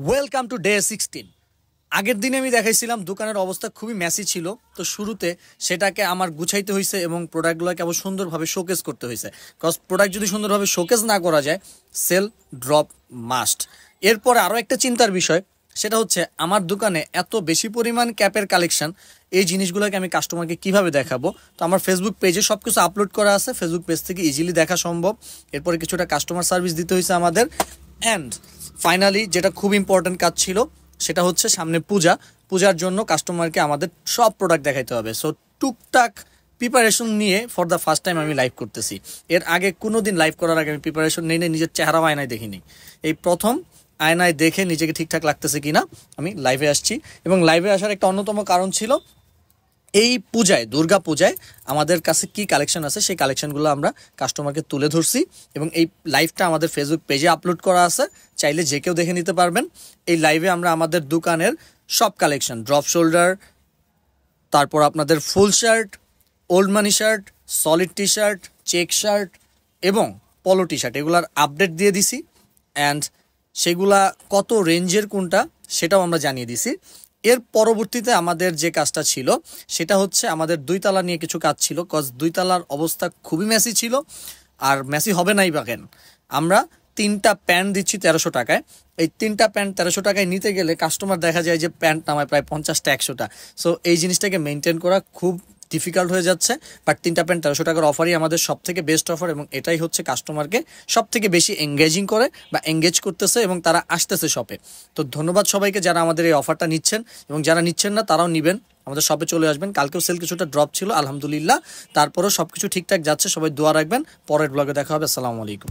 Welcome to day 16। আগের দিনে আমি দেখাইছিলাম দোকানের অবস্থা খুবই মেসি ছিল, তো শুরুতে সেটাকে আমার গুছাইতে হয়েছে এবং প্রোডাক্টগুলোকে আবার সুন্দরভাবে শোকেস করতে হয়েছে। কজ প্রোডাক্ট যদি সুন্দরভাবে শোকেস না করা যায়, সেল ড্রপ মাস্ট। এরপরে আরও একটা চিন্তার বিষয়, সেটা হচ্ছে আমার দোকানে এত বেশি পরিমাণ ক্যাপের কালেকশন, এই জিনিসগুলোকে আমি কাস্টমারকে কিভাবে দেখাবো। তো আমার ফেসবুক পেজে সব কিছু আপলোড করা আছে, ফেসবুক পেজ থেকে ইজিলি দেখা সম্ভব। এরপরে কিছুটা কাস্টমার সার্ভিস দিতে হয়েছে আমাদের। অ্যান্ড ফাইনালি যেটা খুব ইম্পর্ট্যান্ট কাজ ছিল, সেটা হচ্ছে সামনে পূজার জন্য কাস্টমারকে আমাদের সব প্রোডাক্ট দেখাইতে হবে। সো টুকটাক প্রিপারেশন নিয়ে ফর দ্য ফার্স্ট টাইম আমি লাইভ করতেছি। এর আগে কোনো দিন লাইভ করার আগে আমি প্রিপারেশন নেই, নিজের চেহারাও আয়নায় দেখিনি। এই প্রথম আয়নায় দেখে নিজেকে ঠিকঠাক লাগতেছে কিনা আমি লাইভে আসছি। এবং লাইভে আসার একটা অন্যতম কারণ ছিল, এই পূজায়, দুর্গা পূজায় আমাদের কাছে কি কালেকশন আছে সেই কালেকশনগুলো আমরা কাস্টমারকে তুলে ধরছি এবং এই লাইভটা আমাদের ফেসবুক পেজে আপলোড করা আছে, চাইলে যে কেউ দেখে নিতে পারবেন। এই লাইভে আমরা আমাদের দোকানের সব কালেকশন, ড্রপ শোল্ডার, তারপর আপনাদের full shirt, old money shirt, solid T shirt, check shirt এবং পলো টি শার্ট, এগুলার আপডেট দিয়ে দিছি। অ্যান্ড সেগুলা কত রেঞ্জের কোনটা সেটাও আমরা জানিয়ে দিছি। এর পরবর্তীতে আমাদের যে কাজটা ছিল সেটা হচ্ছে আমাদের 2 তালা নিয়ে কিছু কাজ ছিল। কজ 2 তালার অবস্থা খুবই মেসি ছিল, আর মেসি হবে নাই বা কেন। আমরা 3টা প্যান্ট দিচ্ছি 1300 টাকায়। এই 3টা প্যান্ট 1300 টাকায় নিতে গেলে কাস্টমার দেখা যায় যে প্যান্ট নামায় প্রায় 50টা 100টা। সো এই জিনিসটাকে মেনটেন করা খুব ডিফিকাল্ট হয়ে যাচ্ছে। বাট 3টা প্যান্ট 1300 টাকার অফারই আমাদের সব থেকে বেস্ট অফার, এবং এটাই হচ্ছে কাস্টমারকে সব থেকে বেশি এঙ্গেজিং করে বা এঙ্গেজ করতেছে এবং তারা আসতেছে শপে। তো ধন্যবাদ সবাইকে যারা আমাদের এই অফারটা নিচ্ছেন, এবং যারা নিচ্ছেন না তারাও নিবেন, আমাদের শপে চলে আসবেন। কালকেও সেল কিছুটা ড্রপ ছিল আলহামদুলিল্লাহ, তারপরেও সব কিছু ঠিকঠাক যাচ্ছে। সবাই দোয়া রাখবেন। পরের ব্লগে দেখা হবে। আসসালামু আলাইকুম।